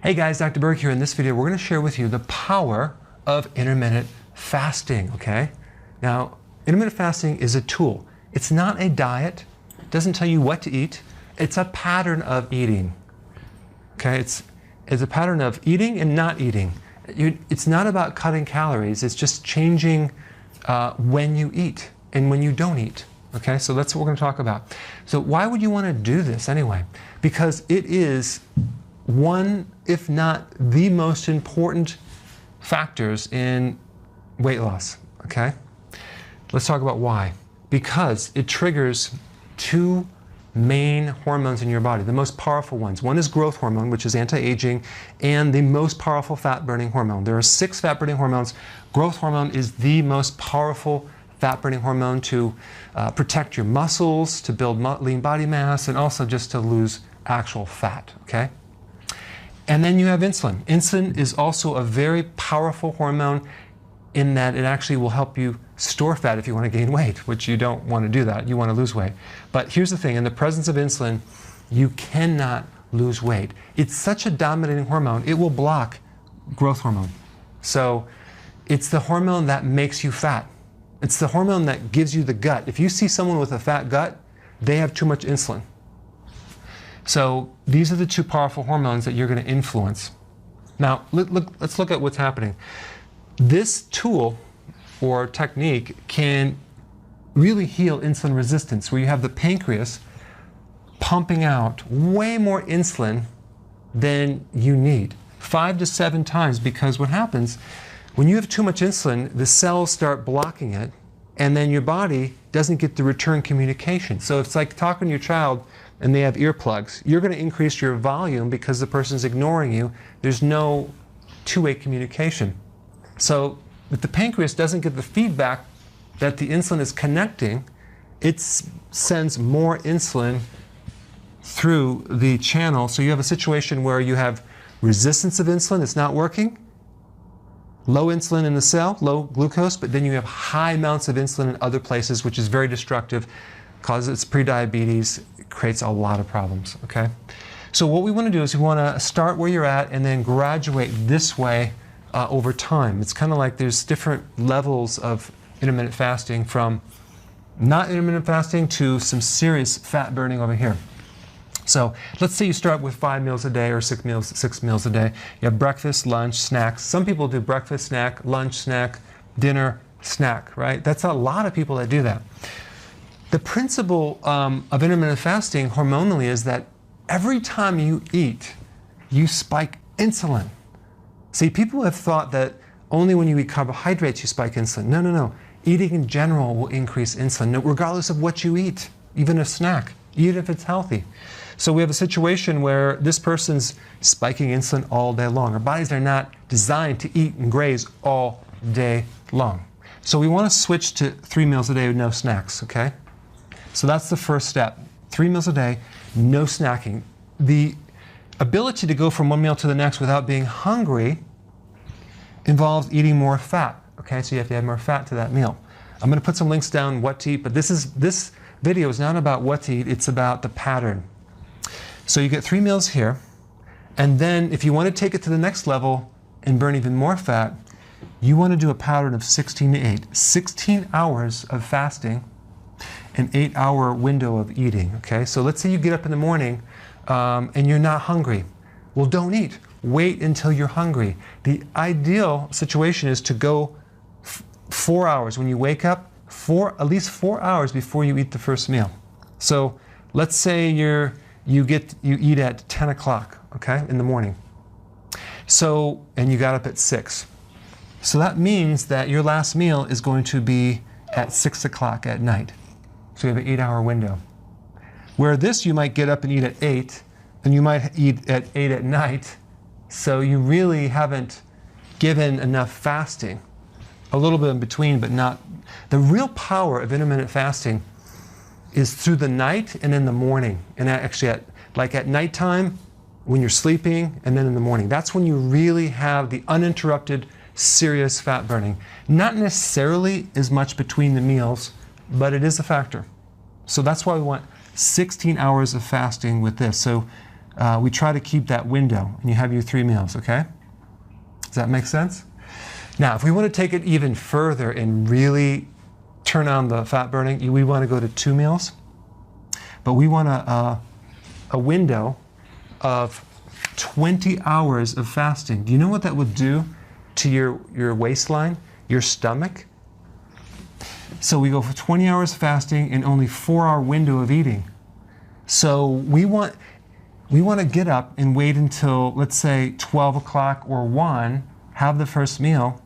Hey guys, Dr. Berg here. In this video, we're going to share with you the power of intermittent fasting, okay? Now, intermittent fasting is a tool. It's not a diet. It doesn't tell you what to eat. It's a pattern of eating, okay? It's a pattern of eating and not eating. It's not about cutting calories. It's just changing when you eat and when you don't eat, okay? So that's what we're going to talk about. So why would you want to do this anyway? Because it is one, if not the most important factors in weight loss, okay? Let's talk about why. Because it triggers two main hormones in your body, the most powerful ones. One is growth hormone, which is anti-aging, and the most powerful fat-burning hormone. There are 6 fat-burning hormones. Growth hormone is the most powerful fat-burning hormone to protect your muscles, to build lean body mass, and also just to lose actual fat, okay? And then you have insulin. Insulin is also a very powerful hormone in that it actually will help you store fat if you want to gain weight, which you don't want to do that. You want to lose weight. But here's the thing, in the presence of insulin, you cannot lose weight. It's such a dominating hormone, it will block growth hormone. So it's the hormone that makes you fat. It's the hormone that gives you the gut. If you see someone with a fat gut, they have too much insulin. So these are the 2 powerful hormones that you're going to influence. Now, let's look at what's happening. This tool or technique can really heal insulin resistance, where you have the pancreas pumping out way more insulin than you need, 5 to 7 times, because what happens when you have too much insulin, the cells start blocking it, and then your body doesn't get the return communication. So it's like talking to your child and they have earplugs. You're going to increase your volume because the person's ignoring you. There's no two-way communication. So if the pancreas doesn't get the feedback that the insulin is connecting, it sends more insulin through the channel. So you have a situation where you have resistance of insulin, it's not working, low insulin in the cell, low glucose, but then you have high amounts of insulin in other places, which is very destructive, causes prediabetes, creates a lot of problems, okay? So what we want to do is we want to start where you're at and then graduate this way over time. It's kind of like there's different levels of intermittent fasting, from not intermittent fasting to some serious fat burning over here. So let's say you start with 5 meals a day or 6 meals a day. You have breakfast, lunch, snacks. Some people do breakfast, snack, lunch, snack, dinner, snack, right? That's a lot of people that do that. The principle of intermittent fasting hormonally is that every time you eat, you spike insulin. See, people have thought that only when you eat carbohydrates you spike insulin. No, no, no. Eating in general will increase insulin, regardless of what you eat, even a snack, even if it's healthy. So we have a situation where this person's spiking insulin all day long. Our bodies are not designed to eat and graze all day long. So we want to switch to 3 meals a day with no snacks, okay? So that's the first step. 3 meals a day, no snacking. The ability to go from one meal to the next without being hungry involves eating more fat, okay? So you have to add more fat to that meal. I'm going to put some links down what to eat, but this video is not about what to eat, it's about the pattern. So you get 3 meals here, and then if you want to take it to the next level and burn even more fat, you want to do a pattern of 16 to 8. 16 hours of fasting, an 8-hour window of eating, okay? So let's say you get up in the morning and you're not hungry. Well, don't eat. Wait until you're hungry. The ideal situation is to go 4 hours. When you wake up, at least 4 hours before you eat the first meal. So let's say you eat at 10 o'clock, okay, in the morning. So, and you got up at 6. So that means that your last meal is going to be at 6 o'clock at night. So you have an 8-hour window. Where this, you might get up and eat at 8, and you might eat at 8 at night, so you really haven't given enough fasting. A little bit in between, but not. The real power of intermittent fasting is through the night and in the morning. And actually, at nighttime, when you're sleeping, and then in the morning. That's when you really have the uninterrupted, serious fat burning. Not necessarily as much between the meals, but it is a factor. So that's why we want 16 hours of fasting with this. So we try to keep that window, and you have your 3 meals, okay? Does that make sense? Now, if we want to take it even further and really turn on the fat burning, we want to go to 2 meals, but we want a window of 20 hours of fasting. Do you know what that would do to your waistline, your stomach? So we go for 20 hours fasting and only 4-hour window of eating. So we want to get up and wait until, let's say, 12 o'clock or 1, have the first meal,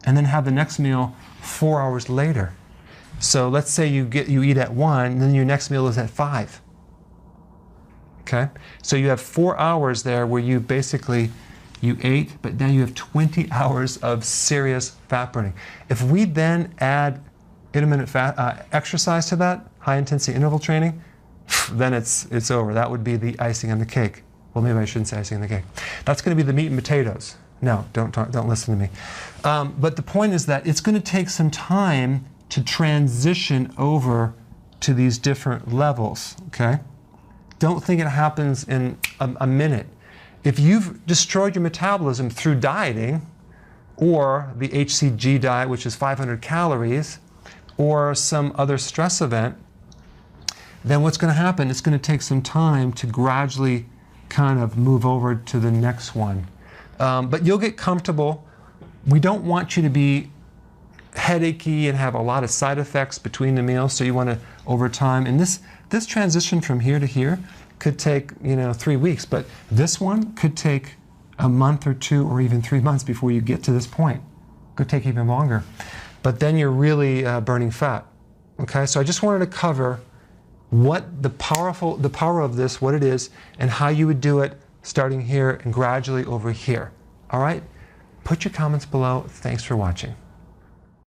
and then have the next meal 4 hours later. So let's say you eat at 1, and then your next meal is at 5. Okay? So you have 4 hours there where you basically, you ate, but now you have 20 hours of serious fat burning. If we then add intermittent exercise to that, high intensity interval training, then it's over. That would be the icing on the cake. Well, maybe I shouldn't say icing on the cake. That's going to be the meat and potatoes. No, don't listen to me. But the point is that it's going to take some time to transition over to these different levels, okay? Don't think it happens in a minute. If you've destroyed your metabolism through dieting, or the HCG diet, which is 500 calories, or some other stress event, then what's going to happen, it's going to take some time to gradually kind of move over to the next one. But you'll get comfortable. We don't want you to be headachy and have a lot of side effects between the meals, so you want to, over time, and this transition from here to here could take, 3 weeks, but this one could take a month or 2 or even 3 months before you get to this point. Could take even longer. But then you're really burning fat. Okay, so I just wanted to cover what the power of this, what it is, and how you would do it starting here and gradually over here. All right? Put your comments below. Thanks for watching.